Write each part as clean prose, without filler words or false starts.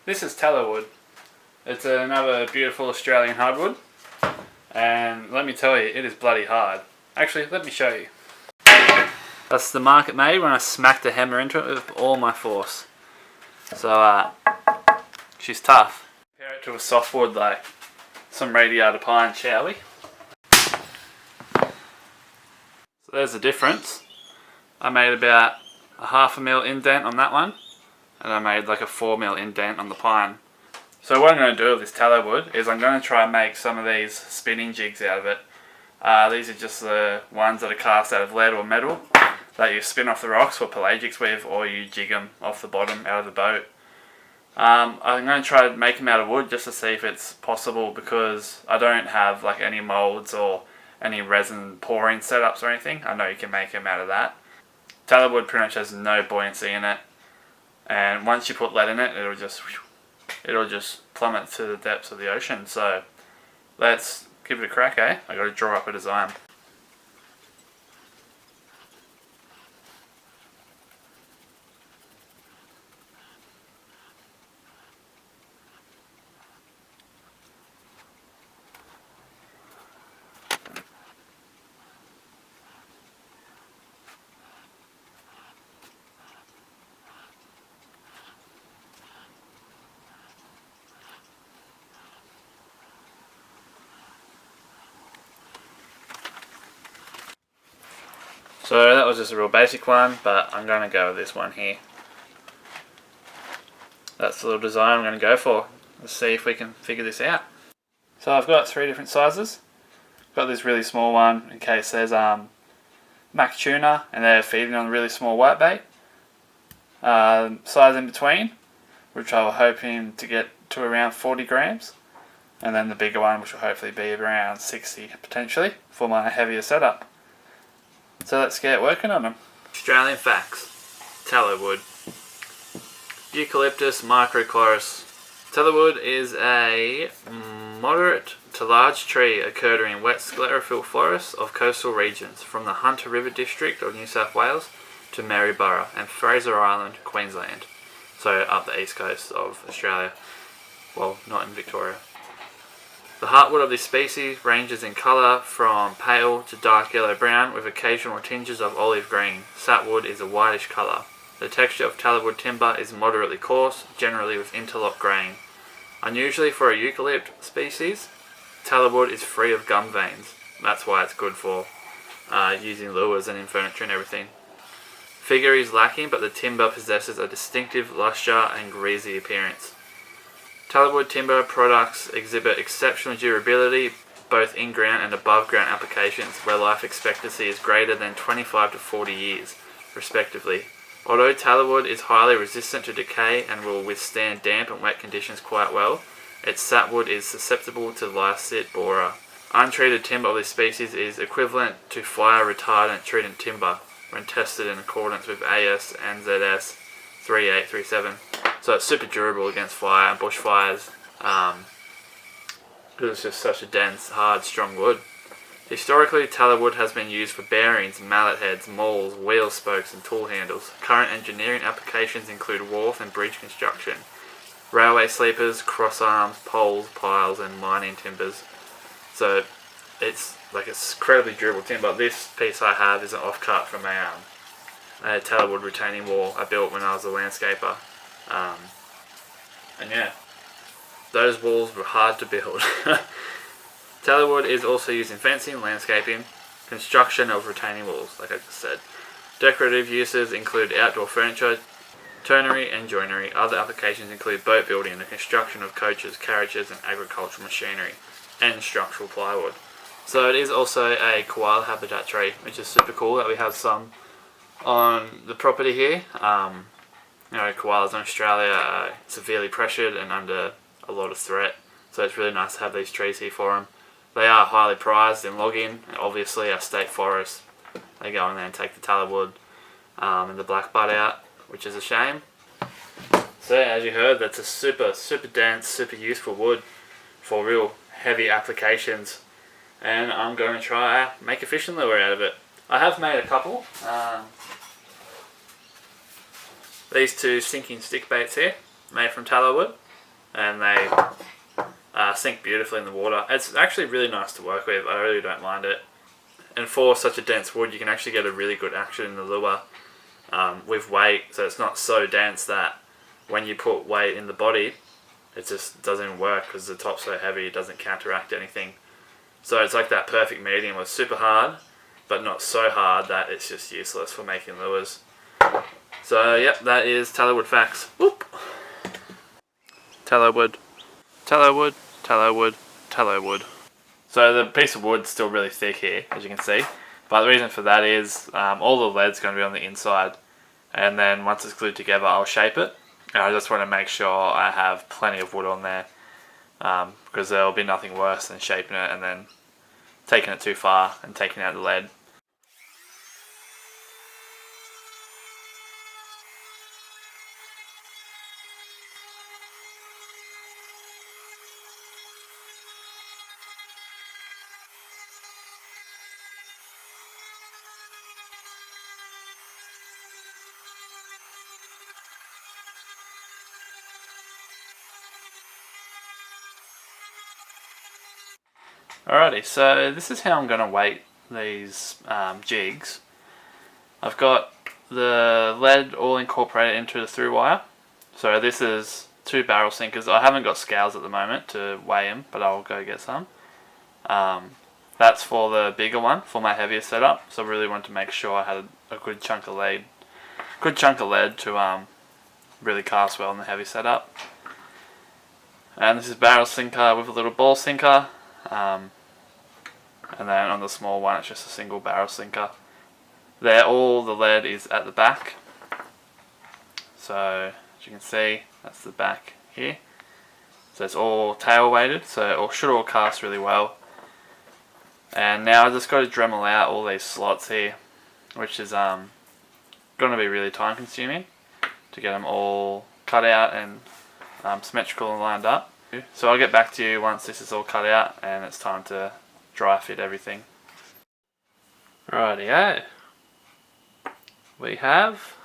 This is tallow wood. It's another beautiful Australian hardwood, and let me tell you, it is bloody hard. Actually, let me show you. That's the mark it made when I smacked the hammer into it with all my force. So she's tough. Compare it to a softwood like some radiata pine, shall we? So there's the difference. I made about a 1/2 mil indent on that one, and I made like a 4 mil indent on the pine. So what I'm going to do with this tallow wood is I'm going to try and make some of these spinning jigs out of it. These are just the ones that are cast out of lead or metal that you spin off the rocks for pelagics with, or you jig them off the bottom out of the boat. I'm going to try to make them out of wood just to see if it's possible, because I don't have like any molds or any resin pouring setups or anything. I know you can make them out of that. Tallow wood pretty much has no buoyancy in it, and once you put lead in it, it'll just plummet to the depths of the ocean. So let's give it a crack, eh? I got to draw up a design. So that was just a real basic one, but I'm going to go with this one here. That's the little design I'm going to go for. Let's see if we can figure this out. So I've got 3 different sizes. I've got this really small one in case there's mac tuna and they're feeding on really small whitebait. Size in between, which I was hoping to get to around 40 grams. And then the bigger one, which will hopefully be around 60 potentially for my heavier setup. So let's get working on them. Australian facts. Tallow wood. Eucalyptus microchloris. Tallow wood is a moderate to large tree occurring in wet sclerophyll forests of coastal regions from the Hunter River district of New South Wales to Maryborough and Fraser Island, Queensland. So up the east coast of Australia. Well, not in Victoria. The heartwood of this species ranges in colour from pale to dark yellow-brown with occasional tinges of olive green. Sapwood is a whitish colour. The texture of tallow wood timber is moderately coarse, generally with interlock grain. Unusually for a eucalypt species, tallow wood is free of gum veins. That's why it's good for using lures and in furniture and everything. Figure is lacking, but the timber possesses a distinctive lustre and greasy appearance. Tallow wood timber products exhibit exceptional durability both in ground and above ground applications where life expectancy is greater than 25 to 40 years, respectively. Although tallow wood is highly resistant to decay and will withstand damp and wet conditions quite well, its sapwood is susceptible to licet borer. Untreated timber of this species is equivalent to fire retardant treated timber when tested in accordance with AS and ZS 3837. So it's super durable against fire and bushfires, because it's just such a dense, hard, strong wood. Historically, tallow wood has been used for bearings, mallet heads, mauls, wheel spokes and tool handles. Current engineering applications include wharf and bridge construction, railway sleepers, cross arms, poles, piles and mining timbers. So it's like an incredibly durable timber. This piece I have is an offcut from a tallow wood retaining wall I built when I was a landscaper. And yeah, those walls were hard to build. Tallow wood is also used in fencing, landscaping, construction of retaining walls, like I just said. Decorative uses include outdoor furniture, turnery and joinery. Other applications include boat building and the construction of coaches, carriages and agricultural machinery, and structural plywood. So it is also a koala habitat tree, which is super cool that we have some on the property here. Koalas in Australia are severely pressured and under a lot of threat, so it's really nice to have these trees here for them. They are highly prized in logging, and obviously our state forests, they go in there and take the tallow wood and the blackbutt out, which is a shame. So as you heard, that's a super dense, super useful wood for real heavy applications, and I'm going to try make a fishing lure out of it. I have made a couple. These 2 sinking stick baits here, made from tallow wood. and they sink beautifully in the water. It's actually really nice to work with. I really don't mind it. And for such a dense wood, you can actually get a really good action in the lure with weight. So it's not so dense that when you put weight in the body, it just doesn't even work because the top's so heavy, it doesn't counteract anything. So it's like that perfect medium. It's super hard, but not so hard that it's just useless for making lures. So yep, that is tallow wood facts. Whoop. Tallow wood, tallow wood, tallow wood, tallow wood. So the piece of wood's still really thick here, as you can see. But the reason for that is all the lead's going to be on the inside. And then once it's glued together, I'll shape it. And I just want to make sure I have plenty of wood on there. Because there'll be nothing worse than shaping it and then taking it too far and taking out the lead. Alrighty, so this is how I'm going to weight these jigs. I've got the lead all incorporated into the through wire. So this is 2 barrel sinkers. I haven't got scales at the moment to weigh them, but I'll go get some. That's for the bigger one, for my heavier setup. So I really wanted to make sure I had a good chunk of lead. To really cast well in the heavy setup. And this is barrel sinker with a little ball sinker. And then on the small one it's just a single barrel sinker. There, all the lead is at the back. So as you can see, that's the back here. So it's all tail weighted, so it should all cast really well. And now I just got to Dremel out all these slots here, which is going to be really time consuming to get them all cut out and symmetrical and lined up. So I'll get back to you once this is all cut out and it's time to dry fit everything. Rightio. We have...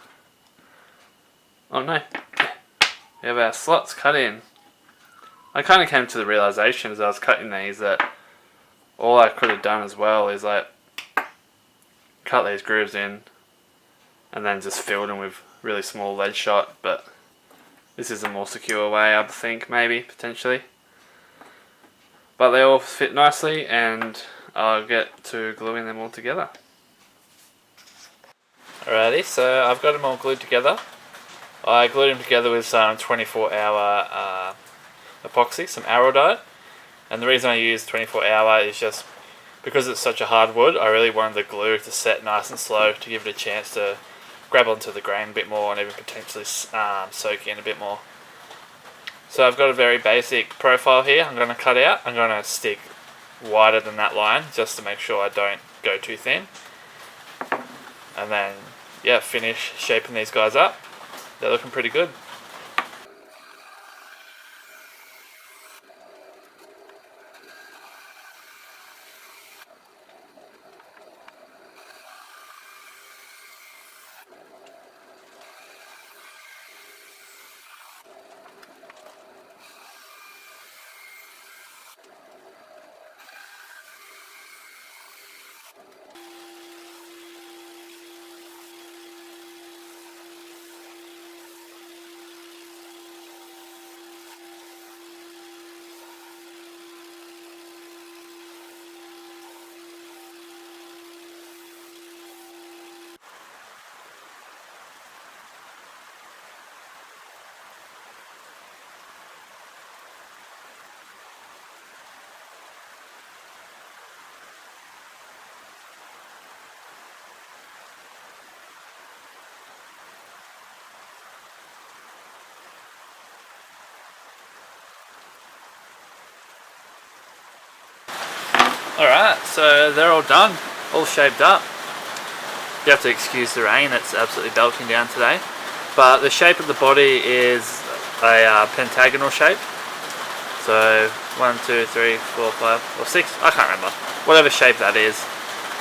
oh no. We have our slots cut in. I kind of came to the realization as I was cutting these that all I could have done as well is like cut these grooves in and then just filled them with really small lead shot, but this is a more secure way, I think, maybe, potentially. But they all fit nicely and I'll get to gluing them all together. Alrighty, so I've got them all glued together. I glued them together with some 24-hour epoxy, some arrow dye. And the reason I use 24-hour is just because it's such a hard wood, I really wanted the glue to set nice and slow to give it a chance to grab onto the grain a bit more and even potentially soak in a bit more. So I've got a very basic profile here I'm going to cut out. I'm going to stick wider than that line just to make sure I don't go too thin. And then, yeah, finish shaping these guys up. They're looking pretty good. Alright, so they're all done, all shaped up. You have to excuse the rain, it's absolutely belting down today. But the shape of the body is a pentagonal shape. So 1, 2, 3, 4, 5, or 6, I can't remember. Whatever shape that is.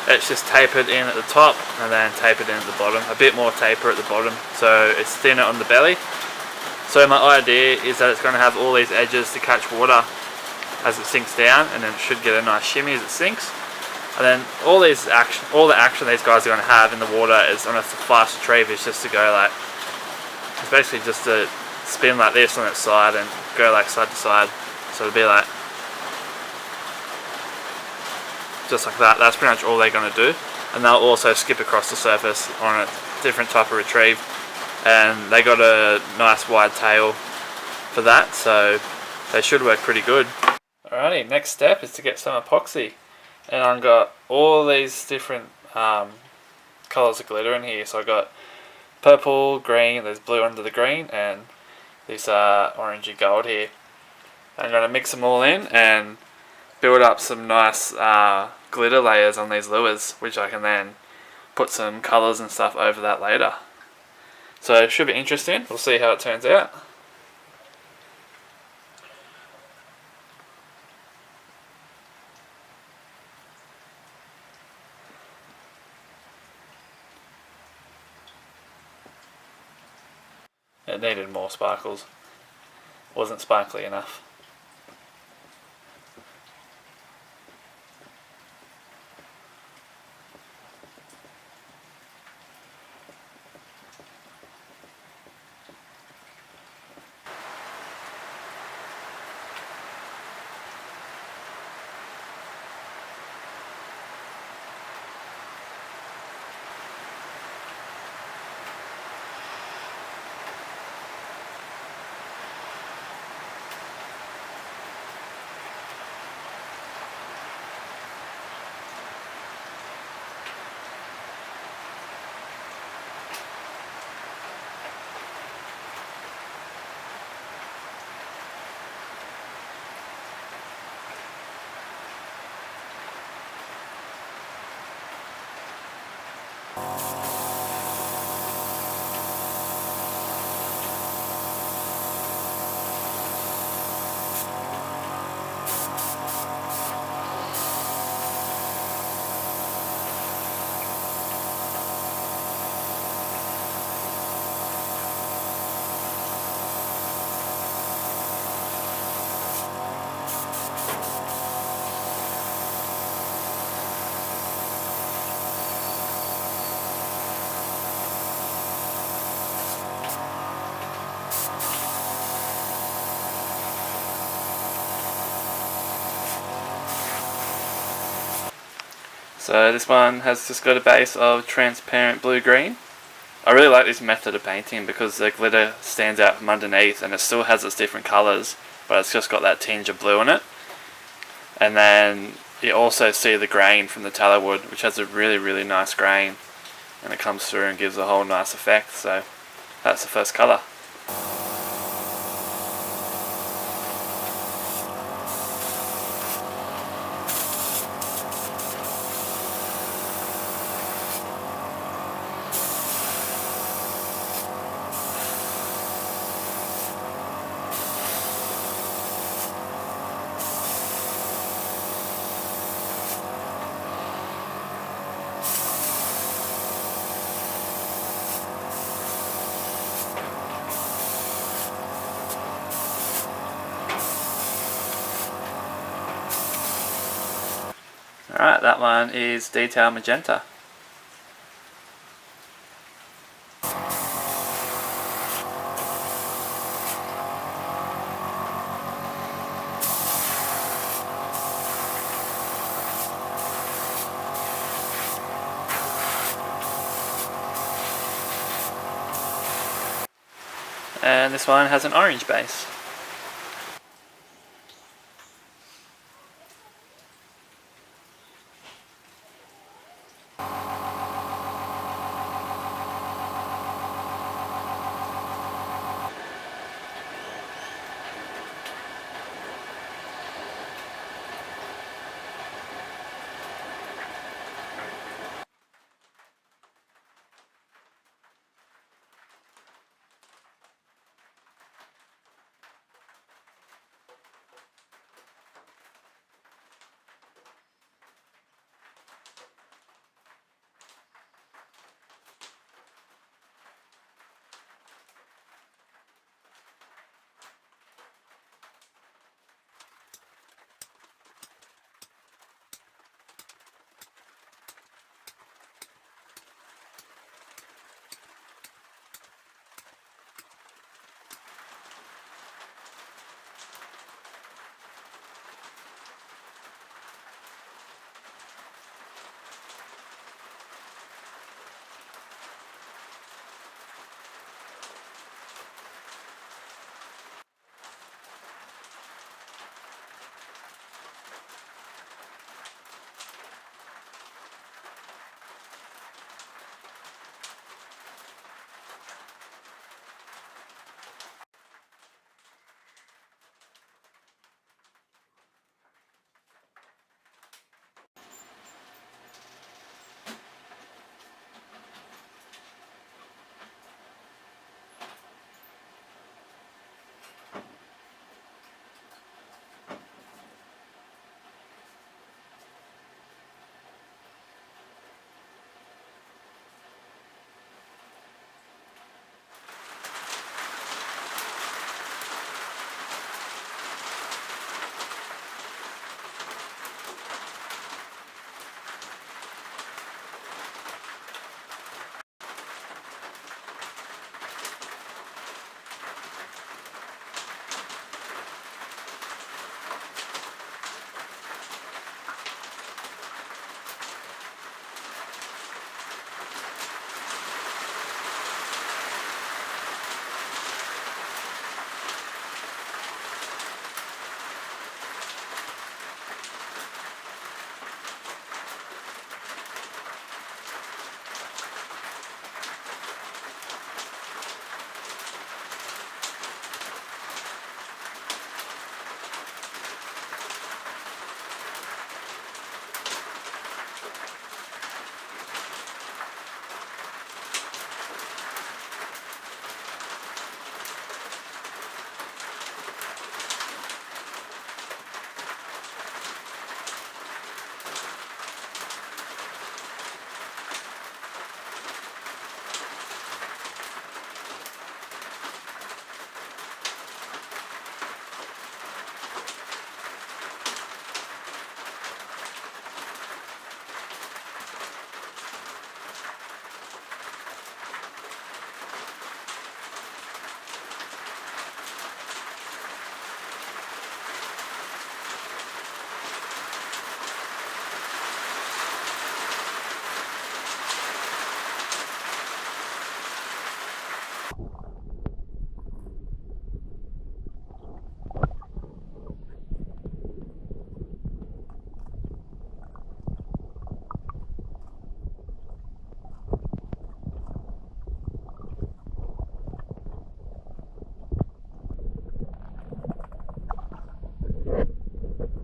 It's just tapered in at the top and then tapered in at the bottom. A bit more taper at the bottom, so it's thinner on the belly. So my idea is that it's going to have all these edges to catch water as it sinks down, and then it should get a nice shimmy as it sinks. And then all the action these guys are going to have in the water is on a fast retrieve is just to go like, it's basically just to spin like this on its side and go like side to side. So it'll be like, just like that. That's pretty much all they're going to do. And they'll also skip across the surface on a different type of retrieve. And they got a nice wide tail for that, so they should work pretty good. Alrighty, next step is to get some epoxy. And I've got all these different colours of glitter in here. So I've got purple, green, there's blue under the green, and this orangey gold here. I'm going to mix them all in and build up some nice glitter layers on these lures, which I can then put some colours and stuff over that later. So it should be interesting. We'll see how it turns out. It needed more sparkles. Wasn't sparkly enough. So this one has just got a base of transparent blue-green. I really like this method of painting because the glitter stands out from underneath and it still has its different colours, but it's just got that tinge of blue in it. And then you also see the grain from the tallow wood, which has a really nice grain, and it comes through and gives a whole nice effect. So that's the first colour. Alright, that one is detail magenta. And this one has an orange base.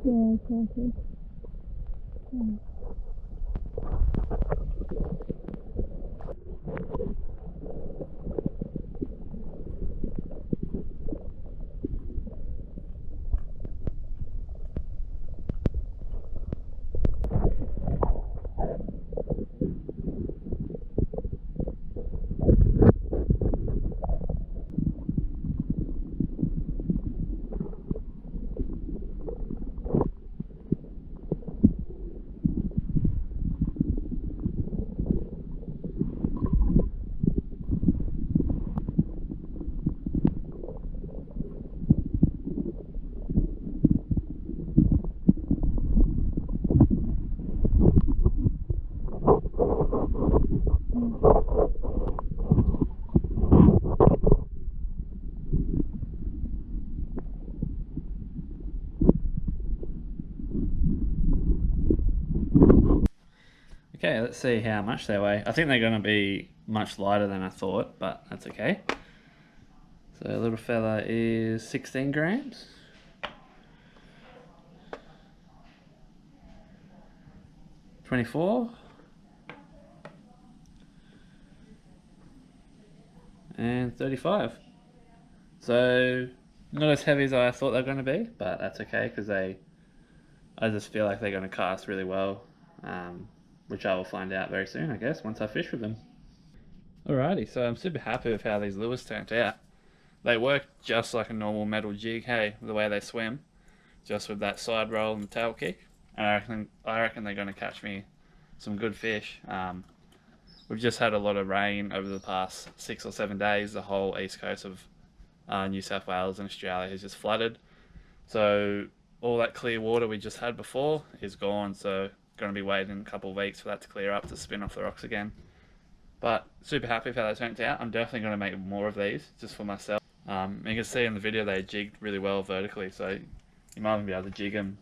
Yeah, exactly. Yeah. Okay, let's see how much they weigh. I think they're going to be much lighter than I thought, but that's okay. So little fella is 16 grams. 24. And 35. So not as heavy as I thought they were going to be, but that's okay because I just feel like they're going to cast really well, which I will find out very soon, I guess, once I fish with them. Alrighty, so I'm super happy with how these lures turned out. They work just like a normal metal jig, hey, the way they swim, just with that side roll and tail kick. And I reckon they're going to catch me some good fish. We've just had a lot of rain over the past 6 or 7 days. The whole east coast of New South Wales and Australia has just flooded. So all that clear water we just had before is gone. So going to be waiting a couple of weeks for that to clear up to spin off the rocks again. But super happy with how they turned out. I'm definitely going to make more of these just for myself. You can see in the video they jigged really well vertically, so you might even be able to jig them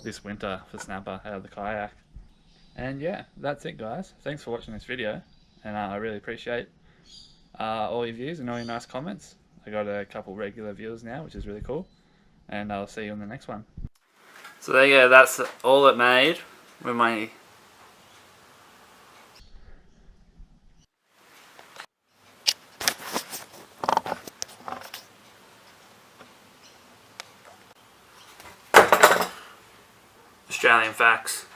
this winter for snapper out of the kayak. And yeah, that's it guys. Thanks for watching this video, and I really appreciate all your views and all your nice comments. I got a couple regular viewers now, which is really cool, and I'll see you in the next one. So there you go, that's all it made with my Australian facts.